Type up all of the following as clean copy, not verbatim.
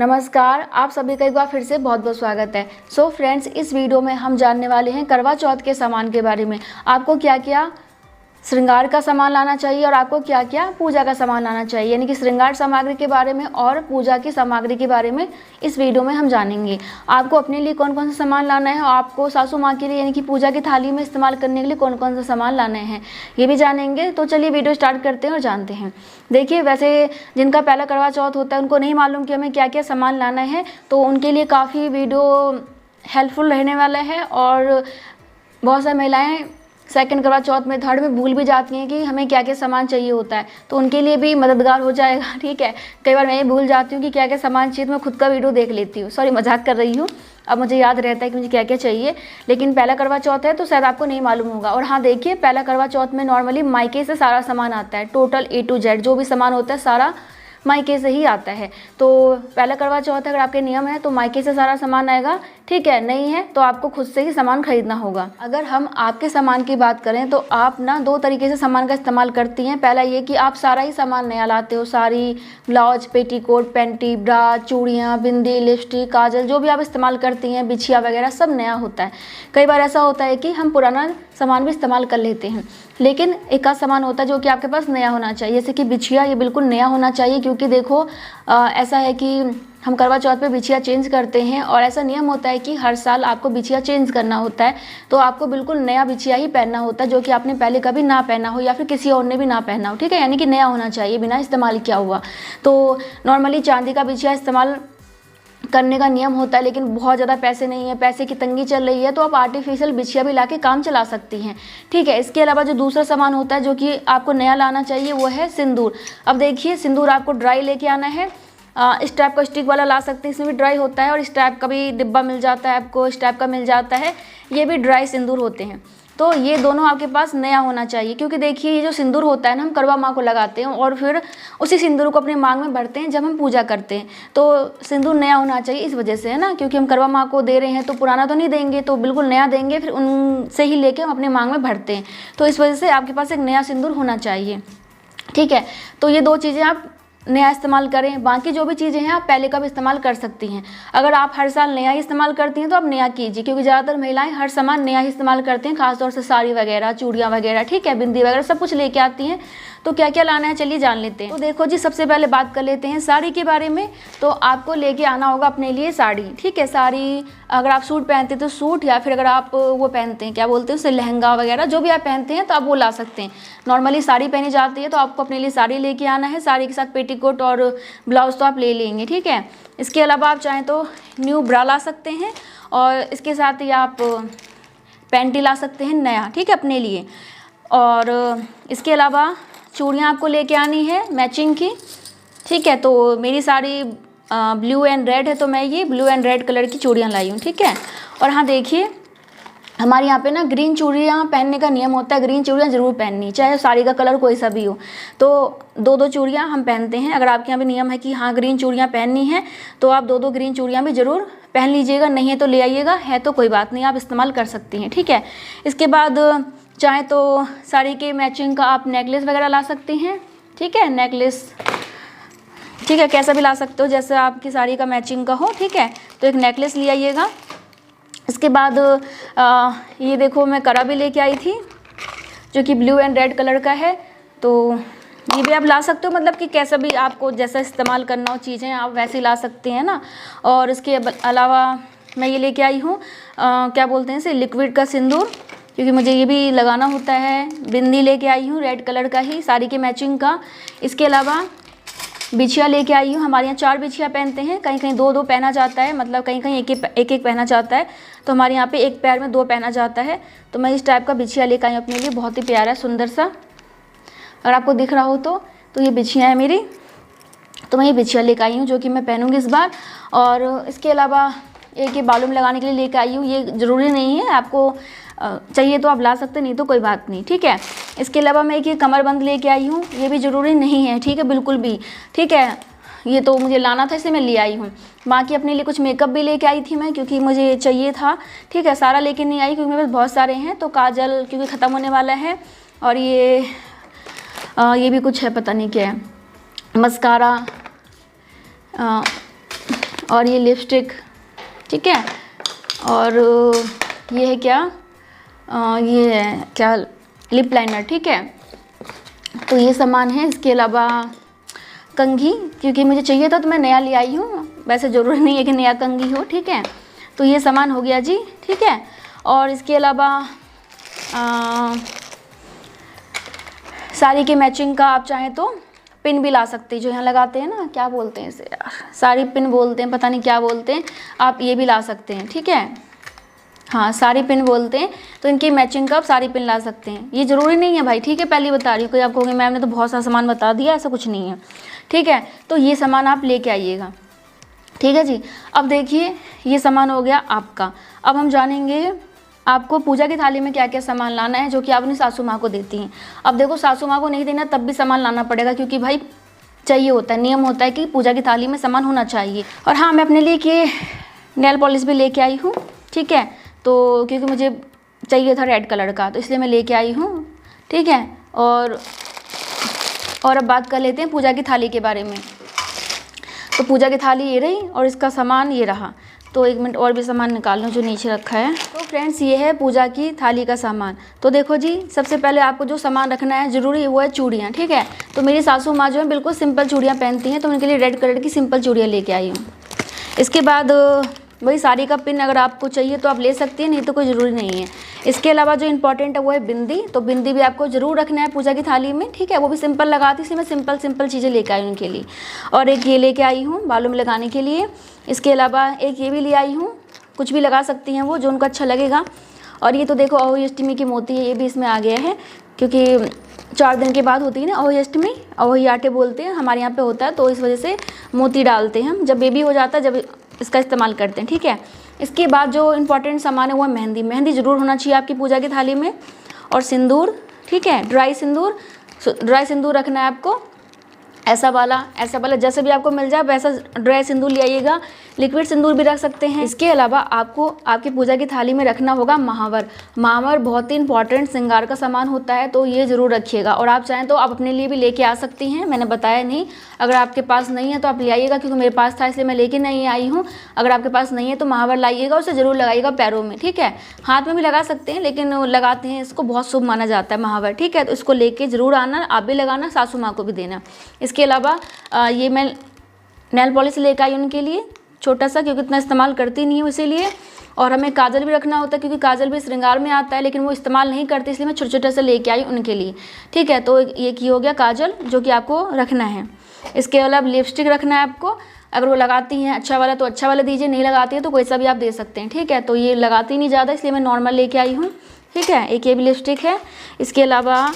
नमस्कार, आप सभी का एक बार फिर से बहुत बहुत स्वागत है। सो फ्रेंड्स, इस वीडियो में हम जानने वाले हैं करवा चौथ के सामान के बारे में। आपको क्या क्या श्रृंगार का सामान लाना चाहिए और आपको क्या क्या पूजा का सामान लाना चाहिए, यानी कि श्रृंगार सामग्री के बारे में और पूजा की सामग्री के बारे में इस वीडियो में हम जानेंगे। आपको अपने लिए कौन कौन सा सामान लाना है और आपको सासू माँ के लिए यानी कि पूजा की थाली में इस्तेमाल करने के लिए कौन कौन सा सामान लाने हैं, ये भी जानेंगे। तो चलिए वीडियो स्टार्ट करते हैं और जानते हैं। देखिए, वैसे जिनका पहला करवा चौथ होता है उनको नहीं मालूम कि हमें क्या क्या सामान लाना है, तो उनके लिए काफ़ी वीडियो हेल्पफुल रहने वाला है। और बहुत सारी महिलाएँ सेकंड करवा चौथ में, थर्ड में भूल भी जाती हैं कि हमें क्या क्या सामान चाहिए होता है, तो उनके लिए भी मददगार हो जाएगा। ठीक है, कई बार मैं ये भूल जाती हूँ कि क्या क्या सामान चाहिए, तो मैं खुद का वीडियो देख लेती हूँ। सॉरी, मजाक कर रही हूँ। अब मुझे याद रहता है कि मुझे क्या क्या चाहिए, लेकिन पहला करवा चौथ है तो शायद आपको नहीं मालूम होगा। और हाँ, देखिए, पहला करवा चौथ में नॉर्मली मायके से सारा सामान आता है, टोटल A to Z जो भी सामान होता है सारा मायके से ही आता है। तो पहला करवा चौथ अगर आपके नियम है तो मायके से सारा सामान आएगा, ठीक है। नहीं है तो आपको खुद से ही सामान खरीदना होगा। अगर हम आपके सामान की बात करें तो आप ना दो तरीके से सामान का इस्तेमाल करती हैं। पहला ये कि आप सारा ही सामान नया लाते हो, साड़ी, ब्लाउज, पेटीकोट, पैंटी, ब्रा, चूड़ियाँ, बिंदी, लिपस्टिक, काजल, जो भी आप इस्तेमाल करती हैं, बिछिया वगैरह सब नया होता है। कई बार ऐसा होता है कि हम पुराना सामान भी इस्तेमाल कर लेते हैं, लेकिन एक आध सामान होता है जो कि आपके पास नया होना चाहिए। जैसे कि बिछिया, ये बिल्कुल नया होना चाहिए, क्योंकि देखो ऐसा है कि हम करवा चौथ पे बिछिया चेंज करते हैं और ऐसा नियम होता है कि हर साल आपको बिछिया चेंज करना होता है। तो आपको बिल्कुल नया बिछिया ही पहनना होता है, जो कि आपने पहले कभी ना पहना हो या फिर किसी और ने भी ना पहना हो, ठीक है। यानी कि नया होना चाहिए, बिना इस्तेमाल किया हुआ। तो नॉर्मली चांदी का बिछिया इस्तेमाल करने का नियम होता है, लेकिन बहुत ज़्यादा पैसे नहीं है, पैसे की तंगी चल रही है, तो आप आर्टिफिशियल बिछिया भी लाके काम चला सकती हैं, ठीक है। इसके अलावा जो दूसरा सामान होता है जो कि आपको नया लाना चाहिए वो है सिंदूर। अब देखिए, सिंदूर आपको ड्राई लेके आना है। इस टाइप का स्टिक वाला ला सकते हैं, इसमें भी ड्राई होता है, और इस टाइप का भी डिब्बा मिल जाता है आपको, इस टाइप का मिल जाता है, ये भी ड्राई सिंदूर होते हैं। तो ये दोनों आपके पास नया होना चाहिए, क्योंकि देखिए ये जो सिंदूर होता है ना, हम करवा माँ को लगाते हैं और फिर उसी सिंदूर को अपने मांग में भरते हैं जब हम पूजा करते हैं। तो सिंदूर नया होना चाहिए इस वजह से, है ना, क्योंकि हम करवा माँ को दे रहे हैं तो पुराना तो नहीं देंगे, तो बिल्कुल नया देंगे, फिर उनसे ही लेके हम अपने मांग में भरते हैं। तो इस वजह से आपके पास एक नया सिंदूर होना चाहिए, ठीक है। तो ये दो चीज़ें आप नया इस्तेमाल करें। बाकी जो भी चीज़ें हैं आप पहले का भी इस्तेमाल कर सकती हैं। अगर आप हर साल नया ही इस्तेमाल करती हैं तो आप नया कीजिए, क्योंकि ज़्यादातर महिलाएं हर सामान नया ही इस्तेमाल करती हैं, खासतौर से साड़ी वगैरह, चूड़ियाँ वगैरह, ठीक है, बिंदी वगैरह सब कुछ लेके आती हैं। तो क्या क्या लाना है चलिए जान लेते हैं। तो देखो जी, सबसे पहले बात कर लेते हैं साड़ी के बारे में। तो आपको लेके आना होगा अपने लिए साड़ी, ठीक है। साड़ी, अगर आप सूट पहनते हैं तो सूट, या फिर अगर आप वो पहनते हैं, क्या बोलते हैं उसे, लहंगा वगैरह, जो भी आप पहनते हैं तो आप वो ला सकते हैं। नॉर्मली साड़ी पहनी जाती है तो आपको अपने लिए साड़ी लेके आना है। साड़ी के साथ पेटीकोट और ब्लाउज तो आप ले लेंगे, ठीक है। इसके अलावा आप चाहें तो न्यू ब्रा ला सकते हैं, और इसके साथ ही आप पैंटी ला सकते हैं नया, ठीक है, अपने लिए। और इसके अलावा चूड़ियाँ आपको लेके आनी है मैचिंग की, ठीक है। तो मेरी साड़ी ब्लू एंड रेड है, तो मैं ये ब्लू एंड रेड कलर की चूड़ियाँ लाई हूँ, ठीक है। और हाँ, देखिए, हमारे यहाँ पे ना ग्रीन चूड़ियाँ पहनने का नियम होता है। ग्रीन चूड़ियाँ ज़रूर पहननी, चाहे साड़ी का कलर कोई सा भी हो। तो दो दो चूड़ियाँ हम पहनते हैं। अगर आपके यहाँ भी नियम है कि हाँ ग्रीन चूड़ियाँ पहननी है, तो आप दो दो ग्रीन चूड़ियाँ भी ज़रूर पहन लीजिएगा। नहीं है तो ले आइएगा, है तो कोई बात नहीं, आप इस्तेमाल कर सकती हैं, ठीक है। इसके बाद चाहे तो साड़ी के मैचिंग का आप नेकलेस वगैरह ला सकती हैं, ठीक है। नेकलेस, ठीक है, कैसा भी ला सकते हो, जैसे आपकी साड़ी का मैचिंग का हो, ठीक है। तो एक नेकलेस ले आइएगा। इसके बाद ये देखो, मैं कड़ा भी लेके आई थी जो कि ब्लू एंड रेड कलर का है, तो ये भी आप ला सकते हो, मतलब कि कैसा भी आपको जैसा इस्तेमाल करना हो चीज़ें आप वैसे ला सकते हैं ना। और इसके अलावा मैं ये लेके आई हूँ क्या बोलते हैं इसे, लिक्विड का सिंदूर, क्योंकि मुझे ये भी लगाना होता है। बिंदी लेके आई हूँ रेड कलर का ही, साड़ी के मैचिंग का। इसके अलावा बिछिया लेके आई हूँ। हमारे यहाँ 4 बिछिया पहनते हैं, कहीं कहीं 2 2 पहना जाता है, मतलब कहीं कहीं एक एक पहना जाता है। तो हमारे यहाँ पे एक पैर में 2 पहना जाता है। तो मैं इस टाइप का बिछिया लेकर आई हूँ अपने लिए, बहुत ही प्यारा सुंदर सा, अगर आपको दिख रहा हो तो ये बिछिया है मेरी। तो मैं ये बिछिया लेकर आई हूँ जो कि मैं पहनूँगी इस बार। और इसके अलावा एक ये बालों में लगाने के लिए लेकर आई हूँ। ये ज़रूरी नहीं है, आपको चाहिए तो आप ला सकते, नहीं तो कोई बात नहीं, ठीक है। इसके अलावा मैं एक ये कमरबंद लेके आई हूँ, ये भी ज़रूरी नहीं है, ठीक है, बिल्कुल भी, ठीक है। ये तो मुझे लाना था, इसलिए मैं ले आई हूँ। बाकी अपने लिए कुछ मेकअप भी लेके आई थी मैं, क्योंकि मुझे चाहिए था, ठीक है। सारा लेके नहीं आई क्योंकि मेरे पास बहुत सारे हैं। तो काजल क्योंकि ख़त्म होने वाला है, और ये भी कुछ है, पता नहीं क्या है, मस्कारा, और ये लिपस्टिक, ठीक है। और ये है क्या, ये है क्या, लिप लाइनर, ठीक है। तो ये सामान है। इसके अलावा कंघी, क्योंकि मुझे चाहिए था तो मैं नया ले आई हूँ, वैसे ज़रूरी नहीं है कि नया कंघी हो, ठीक है। तो ये सामान हो गया जी, ठीक है। और इसके अलावा साड़ी के मैचिंग का आप चाहें तो पिन भी ला सकते हैं, जो यहाँ लगाते हैं ना, क्या बोलते हैं इसे यार, साड़ी पिन बोलते हैं, पता नहीं क्या बोलते हैं, आप ये भी ला सकते हैं, ठीक है। हाँ, साड़ी पिन बोलते हैं। तो इनकी मैचिंग का आप साड़ी पिन ला सकते हैं। ये ज़रूरी नहीं है भाई, ठीक है, पहले बता रही हूँ, कोई आप कहोगे मैम ने तो बहुत सारा सामान बता दिया, ऐसा कुछ नहीं है, ठीक है। तो ये सामान आप लेके आइएगा, ठीक है जी। अब देखिए ये सामान हो गया आपका। अब हम जानेंगे आपको पूजा की थाली में क्या क्या सामान लाना है, जो कि आप अपनी सासू माँ को देती हैं। अब देखो, सासू माँ को नहीं देना तब भी सामान लाना पड़ेगा, क्योंकि भाई चाहिए होता है, नियम होता है कि पूजा की थाली में सामान होना चाहिए। और हाँ, मैं अपने लिए कि नेल पॉलिश भी लेके आई हूँ, ठीक है। तो क्योंकि मुझे चाहिए था रेड कलर का, तो इसलिए मैं लेके आई हूँ, ठीक है। और अब बात कर लेते हैं पूजा की थाली के बारे में। तो पूजा की थाली ये रही और इसका सामान ये रहा। तो 1 मिनट और भी सामान निकाल लूँ जो नीचे रखा है। तो फ्रेंड्स, ये है पूजा की थाली का सामान। तो देखो जी, सबसे पहले आपको जो सामान रखना है ज़रूरी, वो है चूड़ियाँ, ठीक है। तो मेरी सासू माँ जो है बिल्कुल सिंपल चूड़ियाँ पहनती हैं, तो उनके लिए रेड कलर की सिंपल चूड़ियाँ लेके आई हूँ। इसके बाद वही साड़ी का पिन अगर आपको चाहिए तो आप ले सकती हैं, नहीं तो कोई ज़रूरी नहीं है। इसके अलावा जो इंपॉर्टेंट है वो है बिंदी। तो बिंदी भी आपको ज़रूर रखना है पूजा की थाली में, ठीक है। वो भी सिंपल लगाती, इसलिए मैं सिंपल चीज़ें लेके आई हूँ उनके लिए। और एक ये लेके आई हूँ बालों में लगाने के लिए। इसके अलावा एक ये भी ले आई हूँ, कुछ भी लगा सकती हैं वो, जो उनको अच्छा लगेगा। और ये तो देखो अहोई अष्टमी की मोती है, ये भी इसमें आ गया है, क्योंकि 4 दिन के बाद होती है ना अहोई अष्टमी, अहोई आटे बोलते हैं, हमारे यहाँ पे होता है, तो इस वजह से मोती डालते हैं हम जब बेबी हो जाता है, जब इसका इस्तेमाल करते हैं, ठीक है। इसके बाद जो इंपॉर्टेंट सामान है वो है मेहंदी। मेहंदी ज़रूर होना चाहिए आपकी पूजा की थाली में। और सिंदूर, ठीक है, ड्राई सिंदूर रखना है आपको, ऐसा वाला जैसे भी आपको मिल जाए वैसा ड्राई सिंदूर ले आइएगा। लिक्विड सिंदूर भी रख सकते हैं। इसके अलावा आपको आपकी पूजा की थाली में रखना होगा महावर। महावर बहुत ही इंपॉर्टेंट श्रृंगार का सामान होता है, तो ये ज़रूर रखिएगा। और आप चाहें तो आप अपने लिए भी लेके आ सकती हैं, मैंने बताया नहीं। अगर आपके पास नहीं है तो आप ले आइएगा, क्योंकि मेरे पास था इसलिए मैं लेके नहीं आई हूँ। अगर आपके पास नहीं है तो महावर लाइएगा, उसे ज़रूर लगाइएगा पैरों में, ठीक है। हाथ में भी लगा सकते हैं, लेकिन लगाते हैं, इसको बहुत शुभ माना जाता है महावर, ठीक है। तो इसको लेके ज़रूर आना, आप भी लगाना, सासू माँ को भी देना। इसके अलावा ये मैं नेल पॉलिश लेकर आई उनके लिए, छोटा सा, क्योंकि इतना इस्तेमाल करती नहीं हूँ इसीलिए। और हमें काजल भी रखना होता है, क्योंकि काजल भी श्रृंगार में आता है, लेकिन वो इस्तेमाल नहीं करती, इसलिए मैं छोटा सा लेके आई उनके लिए, ठीक है। तो ये की हो गया काजल, जो कि आपको रखना है। इसके अलावा लिपस्टिक रखना है आपको। अगर वो लगाती हैं अच्छा वाला तो अच्छा वाला दीजिए, नहीं लगाती है तो कोई सा भी आप दे सकते हैं, ठीक है। तो ये लगाती नहीं ज़्यादा, इसलिए मैं नॉर्मल लेके आई हूँ, ठीक है। एक ये भी लिपस्टिक है। इसके अलावा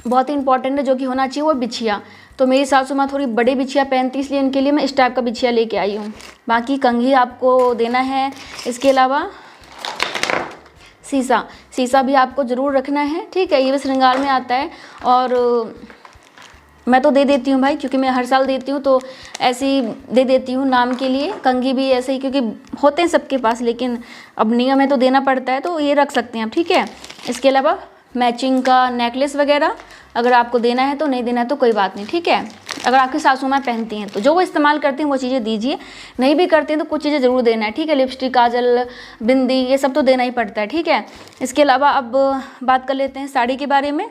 बहुत ही इंपॉर्टेंट है जो कि होना चाहिए, वो बिछिया। तो मेरी सासू माँ थोड़ी बड़े बिछिया पहनती, इसलिए इनके लिए मैं इस टाइप का बिछिया लेके आई हूँ। बाकी कंघी आपको देना है। इसके अलावा शीशा भी आपको ज़रूर रखना है, ठीक है। ये भी श्रृंगार में आता है, और मैं तो दे देती हूँ भाई, क्योंकि मैं हर साल देती हूँ, तो ऐसे ही दे देती हूँ नाम के लिए। कंघी भी ऐसे ही, क्योंकि होते हैं सबके पास, लेकिन अब नियम है तो देना पड़ता है, तो ये रख सकते हैं आप, ठीक है। इसके अलावा मैचिंग का नेकलेस वगैरह अगर आपको देना है तो, नहीं देना है तो कोई बात नहीं, ठीक है। अगर आपकी सासू माँ पहनती हैं तो जो वो इस्तेमाल करती हैं वो चीज़ें दीजिए, नहीं भी करती हैं तो कुछ चीज़ें ज़रूर देना है, ठीक है। लिपस्टिक, काजल, बिंदी, ये सब तो देना ही पड़ता है, ठीक है। इसके अलावा अब बात कर लेते हैं साड़ी के बारे में।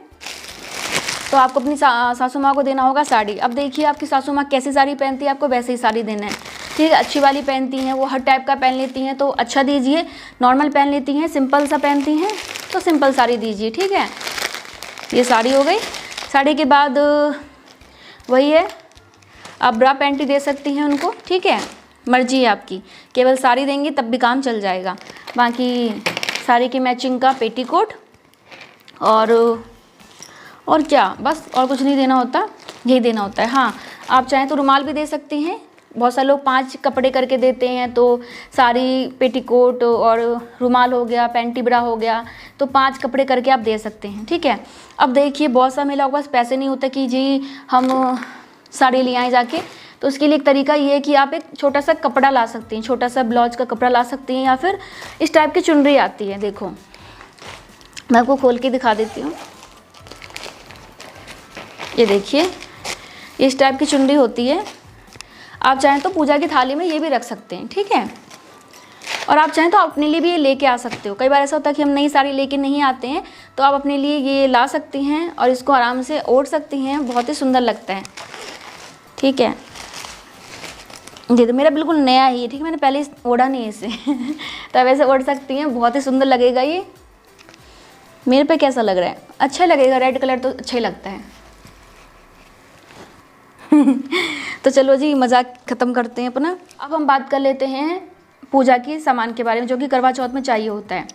तो आपको अपनी सासू माँ को देना होगा साड़ी। अब देखिए आपकी सासू माँ कैसी साड़ी पहनती है, आपको वैसे ही साड़ी देना है, ठीक है। अच्छी वाली पहनती हैं, वो हर टाइप का पहन लेती हैं तो अच्छा दीजिए। नॉर्मल पहन लेती हैं, सिंपल सा पहनती हैं तो सिंपल साड़ी दीजिए, ठीक है। ये साड़ी हो गई। साड़ी के बाद वही है, आप ब्रा पैंटी दे सकती हैं उनको, ठीक है, मर्जी है आपकी। केवल साड़ी देंगी तब भी काम चल जाएगा। बाकी साड़ी की मैचिंग का पेटीकोट, और क्या, बस और कुछ नहीं देना होता, यही देना होता है। हाँ, आप चाहें तो रुमाल भी दे सकती हैं। बहुत सारे लोग 5 कपड़े करके देते हैं, तो साड़ी, पेटीकोट और रुमाल हो गया, पैंटी ब्रा हो गया, तो 5 कपड़े करके आप दे सकते हैं, ठीक है। अब देखिए बहुत सा महिलाओं के पास पैसे नहीं होते कि जी हम साड़ी ले आएँ जाके, तो उसके लिए एक तरीका ये है कि आप एक छोटा सा कपड़ा ला सकती हैं, छोटा सा ब्लाउज का कपड़ा ला सकती हैं, या फिर इस टाइप की चुनरी आती है। देखो मैं आपको खोल के दिखा देती हूँ, ये देखिए इस टाइप की चुनरी होती है। आप चाहें तो पूजा की थाली में ये भी रख सकते हैं, ठीक है। और आप चाहें तो अपने लिए भी ये लेके आ सकते हो। कई बार ऐसा होता है कि हम नई साड़ी लेके नहीं आते हैं, तो आप अपने लिए ये ला सकती हैं और इसको आराम से ओढ़ सकती हैं, बहुत ही सुंदर लगता है, ठीक है। ये तो मेरा बिल्कुल नया ही है, ठीक है, मैंने पहले ओढ़ा नहीं है इसे तो आप ऐसे ओढ़ सकती हैं, बहुत ही सुंदर लगेगा ये। मेरे पे कैसा लग रहा है? अच्छा लगेगा, रेड कलर तो अच्छा ही लगता है तो चलो जी, मजाक ख़त्म करते हैं अपना। अब हम बात कर लेते हैं पूजा की सामान के बारे में, जो कि करवा चौथ में चाहिए होता है।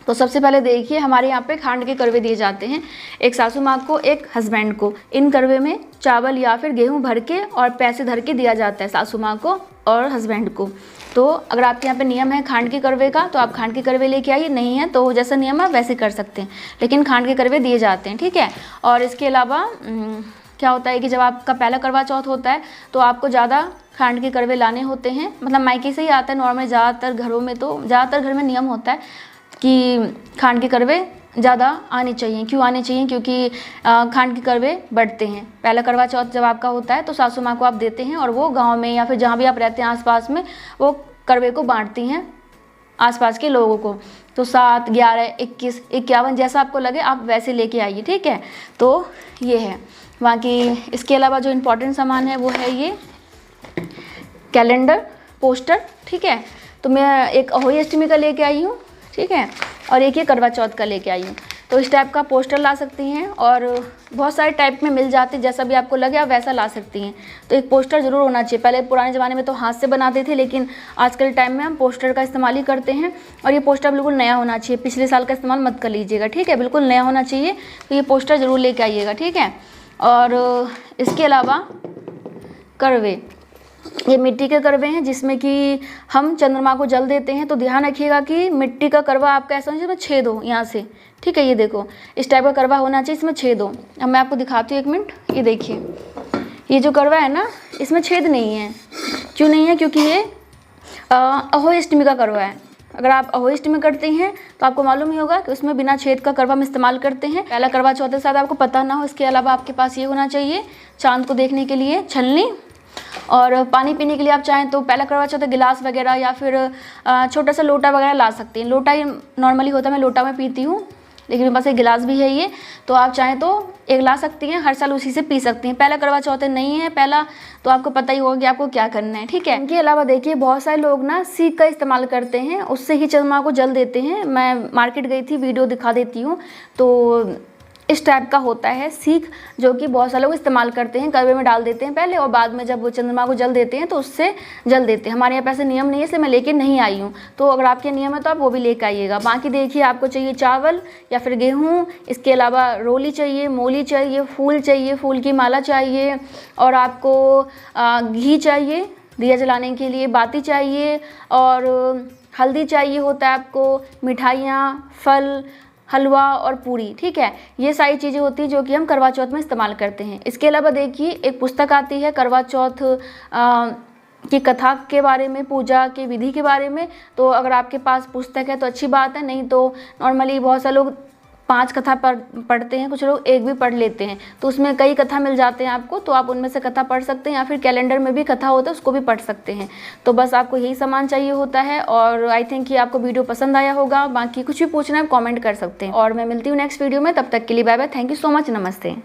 तो सबसे पहले देखिए, हमारे यहाँ पे खांड के करवे दिए जाते हैं, एक सासू माँ को, एक हस्बैंड को। इन करवे में चावल या फिर गेहूँ भर के और पैसे धर के दिया जाता है सासू माँ को और हस्बैंड को। तो अगर आपके यहाँ पे नियम है खांड के करवे का, तो आप खांड के करवे लेके आइए, नहीं है तो जैसा नियम है वैसे कर सकते हैं, लेकिन खांड के करवे दिए जाते हैं, ठीक है। और इसके अलावा क्या होता है कि जब आपका पहला करवा चौथ होता है तो आपको ज़्यादा खांड के करवे लाने होते हैं, मतलब मायके से ही आता है नॉर्मल। ज़्यादातर घरों में तो ज़्यादातर घर में नियम होता है कि खांड के करवे ज़्यादा आने चाहिए। क्यों आने चाहिए? क्योंकि खांड के करवे बढ़ते हैं। पहला करवा चौथ जब आपका होता है तो सासू माँ को आप देते हैं और वो गांव में या फिर जहाँ भी आप रहते हैं आसपास में वो करवे को बांटती हैं आसपास के लोगों को। तो 7, 11, 21, 51 जैसा आपको लगे आप वैसे लेके आइए, ठीक है। तो ये है। बाकी इसके अलावा जो इम्पोर्टेंट सामान है वो है ये कैलेंडर, पोस्टर, ठीक है। तो मैं एक अहोई अष्टमी का लेके आई हूँ, ठीक है, और एक ये करवा चौथ का लेके आई हूँ। तो इस टाइप का पोस्टर ला सकती हैं और बहुत सारे टाइप में मिल जाते हैं, जैसा भी आपको लगे आप वैसा ला सकती हैं। तो एक पोस्टर ज़रूर होना चाहिए। पहले पुराने ज़माने में तो हाथ से बनाते थे, लेकिन आजकल टाइम में हम पोस्टर का इस्तेमाल ही करते हैं। और ये पोस्टर बिल्कुल नया होना चाहिए, पिछले साल का इस्तेमाल मत कर लीजिएगा, ठीक है, बिल्कुल नया होना चाहिए। तो ये पोस्टर ज़रूर लेके आइएगा, ठीक है। और इसके अलावा करवे, ये मिट्टी के करवे हैं जिसमें कि हम चंद्रमा को जल देते हैं। तो ध्यान रखिएगा कि मिट्टी का करवा आपका ऐसा जिसमें छेद हो यहाँ से, ठीक है। ये देखो, इस टाइप का करवा होना चाहिए, इसमें छेद हो। अब मैं आपको दिखाती हूँ, एक मिनट। ये देखिए, ये जो करवा है ना, इसमें छेद नहीं है। क्यों नहीं है? क्योंकि ये अहोई अष्टमी का करवा है। अगर आप अहोई अष्टमी करते हैं तो आपको मालूम ही होगा कि उसमें बिना छेद का करवा हम इस्तेमाल करते हैं। पहला करवा चौथ के साथ आपको पता ना हो। इसके अलावा आपके पास ये होना चाहिए चांद को देखने के लिए छलनी, और पानी पीने के लिए आप चाहें तो पहला करवा चौथ गिलास वगैरह या फिर छोटा सा लोटा वगैरह ला सकते हैं। लोटा ही नॉर्मली होता है, मैं लोटा में पीती हूँ, लेकिन मेरे पास एक गिलास भी है ये, तो आप चाहें तो एक ला सकती हैं, हर साल उसी से पी सकती हैं। पहला करवा चौथ नहीं है पहला, तो आपको पता ही होगा कि आपको क्या करना है, ठीक है। इनके अलावा देखिए, बहुत सारे लोग ना सीख का इस्तेमाल करते हैं, उससे ही चंद्रमा को जल देते हैं। मैं मार्केट गई थी, वीडियो दिखा देती हूँ। तो इस टाइप का होता है सीख, जो कि बहुत सारे लोग इस्तेमाल करते हैं, करवे में डाल देते हैं पहले और बाद में जब वो चंद्रमा को जल देते हैं तो उससे जल देते हैं। हमारे यहाँ पैसे नियम नहीं है, इसलिए मैं लेके नहीं आई हूँ। तो अगर आपके नियम है तो आप वो भी लेकर आइएगा। बाकी देखिए, आपको चाहिए चावल या फिर गेहूँ, इसके अलावा रोली चाहिए, मोली चाहिए, फूल चाहिए, फूल की माला चाहिए, और आपको घी चाहिए दिया जलाने के लिए, बाती चाहिए, और हल्दी चाहिए होता है आपको, मिठाइयाँ, फल, हलवा और पूरी, ठीक है। ये सारी चीज़ें होती हैं जो कि हम करवा चौथ में इस्तेमाल करते हैं। इसके अलावा देखिए, एक पुस्तक आती है करवा चौथ की कथा के बारे में, पूजा की विधि के बारे में। तो अगर आपके पास पुस्तक है तो अच्छी बात है, नहीं तो नॉर्मली बहुत सारे लोग 5 कथा पढ़ते हैं, कुछ लोग एक भी पढ़ लेते हैं। तो उसमें कई कथा मिल जाते हैं आपको, तो आप उनमें से कथा पढ़ सकते हैं, या फिर कैलेंडर में भी कथा होता है उसको भी पढ़ सकते हैं। तो बस आपको यही सामान चाहिए होता है। और आई थिंक कि आपको वीडियो पसंद आया होगा। बाकी कुछ भी पूछना है कमेंट कर सकते हैं, और मैं मिलती हूँ नेक्स्ट वीडियो में। तब तक के लिए bye bye, thank you so much, नमस्ते।